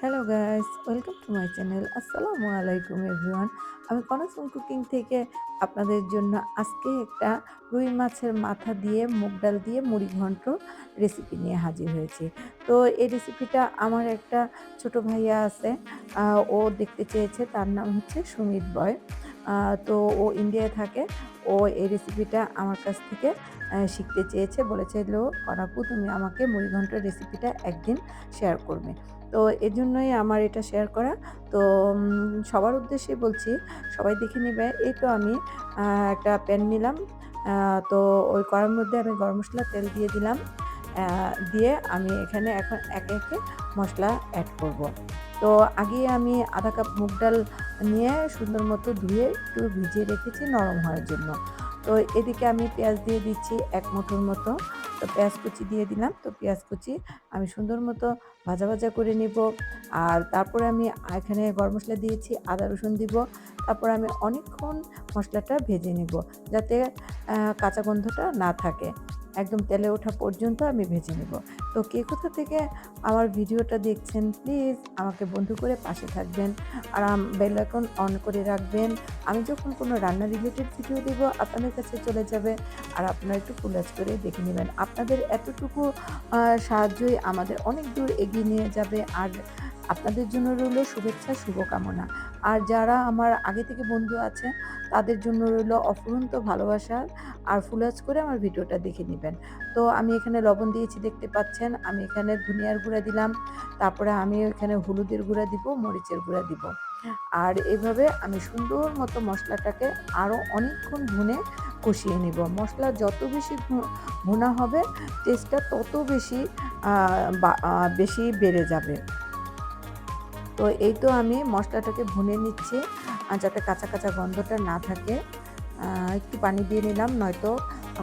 Hello guys, welcome to my channel. আসসালামু আলাইকুম everyone. আমি কনক কুকিং থেকে আপনাদের জন্য আজকে একটা রুই মাছের মাথা দিয়ে মুগ ডাল দিয়ে মুড়ি ঘন্ট রেসিপি নিয়ে হাজির হয়েছি। তো এই রেসিপিটা আমার একটা ছোট ভাইয়া আছে, ও দেখতে চেয়েছে। তার নাম হচ্ছে সুমিত বয়। তো ও ইন্ডিয়ায় থাকে। ও এই রেসিপিটা আমার কাছ থেকে শিখতে চেয়েছে, বলেছিল কনাপু তুমি আমাকে মুড়ি ঘন্টের রেসিপিটা একদিন শেয়ার করবে। তো এজন্যই আমার এটা শেয়ার করা। তো সবার উদ্দেশ্যে বলছি, সবাই দেখে নিবে। এই তো আমি একটা প্যান নিলাম। তো ওই কড়াইর মধ্যে আমি গরম মসলা, তেল দিয়ে দিলাম। দিয়ে আমি এখানে এখন একে, একে মসলা এড করব। তো আগেই আমি ১/২ কাপ মুগ ডাল নিয়ে সুন্দর মতো ধুয়ে একটু ভিজিয়ে রেখেছি নরম হওয়ার জন্য। তো এদিকে আমি পেঁয়াজ দিয়ে দিচ্ছি ১ মুঠোর মতো। তো পেঁয়াজ কুচি দিয়ে দিলাম। তো পেঁয়াজ কুচি আমি সুন্দর মতো ভাজা, ভাজা করে নিব। আর তারপরে আমি এখানে গরম মসলা দিয়েছি, আদা রসুন দিব। তারপরে আমি অনেকক্ষণ মসলাটা ভেজে নিব, যাতে কাঁচা গন্ধটা না থাকে। একদম তেলে ওঠা পর্যন্ত আমি ভেজে নিব। তো কে কোথা থেকে আমার ভিডিওটা দেখছেন, প্লিজ আমাকে বন্ধু করে পাশে থাকবেন। আর বেল আইকন অন করে রাখবেন। আমি যখন কোনো রান্না রিলেটেড ভিডিও দেব আপনাদের কাছে চলে যাবে। আর আপনারা একটু ফুল আঁচ করে দেখে নেবেন। আপনাদের এতটুকু সাহায্যই আমাদের অনেক দূর এগিয়ে নিয়ে যাবে। আর আপনাদের জন্য রইল শুভেচ্ছা, শুভকামনা। আর যারা আমার আগে থেকে বন্ধু আছে, তাদের জন্য রইল অফুরন্ত ভালোবাসা। আর ফুল-আঁচ করে আমার ভিডিওটা দেখে নিবেন। তো আমি এখানে লবণ দিয়েছি দেখতে পাচ্ছেন। আমি এখানে ধনিয়ার গুঁড়া দিলাম। তারপরে আমি এখানে হলুদের গুঁড়া দিব, মরিচের গুঁড়া দিব। আর এভাবে আমি সুন্দর মতো মসলাটাকে আরও অনেকক্ষণ ভুনে কষিয়ে নিব। মসলা যত বেশি ভুনা হবে, টেস্টটা তত বেশি আ বা বেশি বেড়ে যাবে। তো এই তো আমি মসলাটাকে ভুনে নিচ্ছি, যাতে কাঁচা, কাঁচা গন্ধটা না থাকে। একটু পানি দিয়ে নিলাম, নয়তো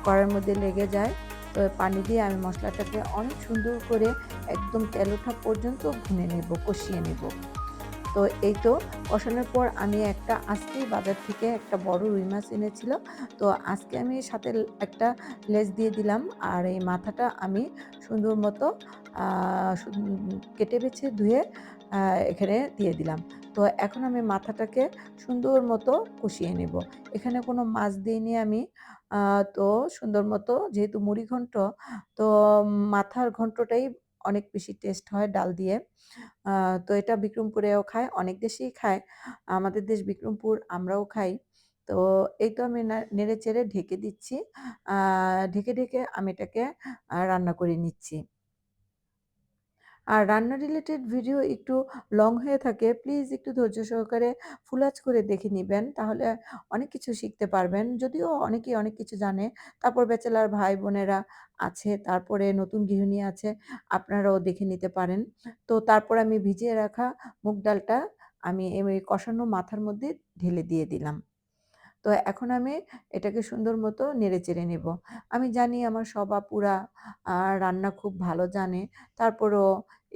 কড়াইয়ের মধ্যে লেগে যায়। তো পানি দিয়ে আমি মসলাটাকে অনেক সুন্দর করে একদম তেল ওঠা পর্যন্ত ভুনে নেব, কষিয়ে নেব। তো এই তো কষানোর পর আমি আজকেই বাজার থেকে একটা বড় রুই মাছ এনেছিল। তো আজকে আমি সাথে একটা লেজ দিয়ে দিলাম। আর এই মাথাটা আমি সুন্দর মতো আ সু কেটে বেছে ধুয়ে আ এখানে দিয়ে দিলাম। তো এখন আমি মাথাটাকে সুন্দর মতো কষিয়ে নেব। এখানে কোনো মাছ দিইনি আমি। আ তো সুন্দর মতো, যেহেতু মুড়ি ঘন্ট, তো মাথার ঘন্টটাই অনেক বেশি টেস্ট হয় ডাল দিয়ে। আ তো এটা বিক্রমপুরেও খায়, অনেক দেশেই খায়। আমাদের দেশ বিক্রমপুর, আমরাও খাই। তো এই তো আমি নেড়ে-চেড়ে ঢেকে দিচ্ছি। আ ঢেকে, ঢেকে আমি এটাকে রান্না করে নিচ্ছি। আর রান্না রিলেটেড ভিডিও একটু লং হয়ে থাকে, প্লিজ একটু ধৈর্য সহকারে ফুল আঁচ করে দেখে নিবেন। তাহলে অনেক কিছু শিখতে পারবেন। যদিও অনেকেই অনেক কিছু জানে। তারপর ব্যাচেলর ভাই-বোনেরা আছে, তারপরে নতুন গৃহিণী আছে, আপনারাও দেখে নিতে পারেন। তো তারপর আমি ভিজিয়ে রাখা মুগ ডালটা আমি এই কষানো মাথার মধ্যে ঢেলে দিয়ে দিলাম। তো এখন আমি এটাকে সুন্দর মতো নেড়েচেড়ে নেব। আমি জানি আমার সব আপুরা রান্না খুব ভালো জানে। তারপরেও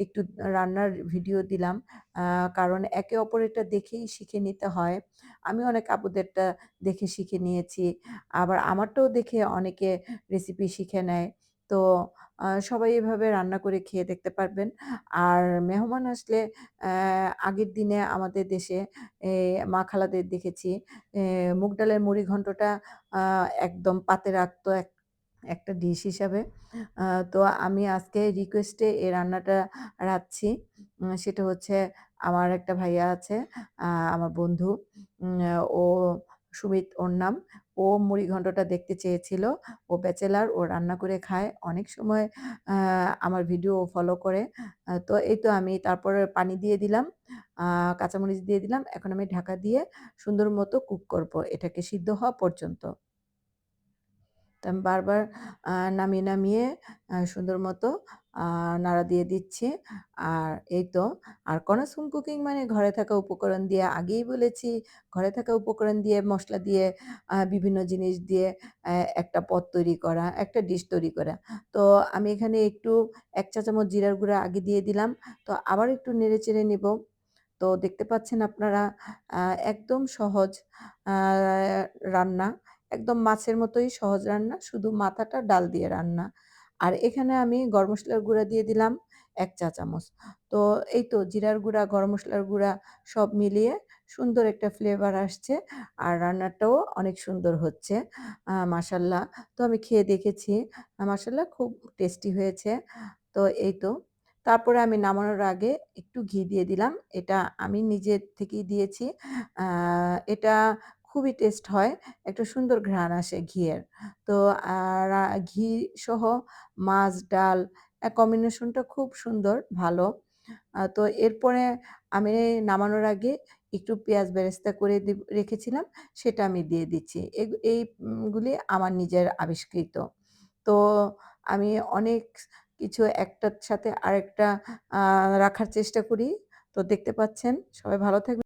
একটু রান্নার ভিডিও দিলাম। আ কারণ একে অপরেরটা দেখেই শিখে নিতে হয়। আমি অনেক আপুদেরটা দেখে শিখে নিয়েছি। আবার আমারটাও দেখে অনেকে রেসিপি শিখে নেয়। তো সবাই এভাবে রান্না করে খেয়ে দেখতে পারবেন। আর মেহমান আসলে আগের দিনে আমাদের দেশে এ মা খালাদের দেখেছি মুগ ডালের মুড়ি ঘন্টটা আ একদম পাতে রাখতো একটা ডিশ হিসাবে। আ তো আমি আজকে রিকোয়েস্টে এই রান্নাটা রাঁধছি। সেটা হচ্ছে, আমার একটা ভাইয়া আছে, আমার বন্ধু। ও সুমিত ওর নাম। ও মুড়ি ঘন্টটা দেখতে চেয়েছিল। ও ব্যাচেলর, ও রান্না করে খায়। অনেক সময় আ আমার ভিডিও ও ফলো করে। তো এই তো আমি তারপরে পানি দিয়ে দিলাম। আ কাঁচামরিচ দিয়ে দিলাম। এখন আমি ঢাকা দিয়ে সুন্দর মতো কুক করব, এটাকে সিদ্ধ হওয়া পর্যন্ত। তো আমি বারবার নামিয়ে, নামিয়ে সুন্দর মতো আ নাড়া দিয়ে দিচ্ছি। আর এই তো, আর কর্নারস্টোন কুকিং মানে ঘরে থাকা উপকরণ দিয়ে, আগেই বলেছি, ঘরে থাকা উপকরণ দিয়ে, মসলা দিয়ে, বিভিন্ন জিনিস দিয়ে একটা পদ তৈরি করা, একটা ডিশ তৈরি করা। তো আমি এখানে একটু ১ চা চামচ জিরার গুঁড়া আগে দিয়ে দিলাম। তো আবার একটু নেড়ে-চেড়ে নিব। তো দেখতে পাচ্ছেন আপনারা, আ একদম সহজ আ রান্না। একদম মাছের মতোই সহজ রান্না। শুধু মাথাটা ডাল দিয়ে রান্না। আর এখানে আমি গরম মসলার গুঁড়া দিয়ে দিলাম। ১ চা চামচ। তো এই তো জিরার গুঁড়া, গরম মসলার গুঁড়া সব মিলিয়ে সুন্দর একটা ফ্লেভার আসছে। আর রান্নাটাও অনেক সুন্দর হচ্ছে। মাশাআল্লাহ। তো আমি খেয়ে দেখেছি। মাশাআল্লাহ খুব টেস্টি হয়েছে। তো এই তো। তারপরে আমি নামানোর আগে একটু ঘি দিয়ে দিলাম। এটা আমি নিজে থেকেই দিয়েছি। আ এটা খুবই টেস্ট হয়। একটা সুন্দর ঘ্রাণ আসে ঘিয়ের। তো আর ঘি সহ মাছ, ডাল কম্বিনেশনটা খুব সুন্দর, ভালো। তো এরপরে আমি নামানোর আগে একটু পেঁয়াজ বেরেস্তা করে রেখেছিলাম, সেটা আমি দিয়ে দিচ্ছি। এই গুলি আমার নিজের আবিষ্কৃত। তো আমি অনেক কিছু একটার সাথে আরেকটা আ রাখার চেষ্টা করি। তো দেখতে পাচ্ছেন। সবাই ভালো থাকবেন।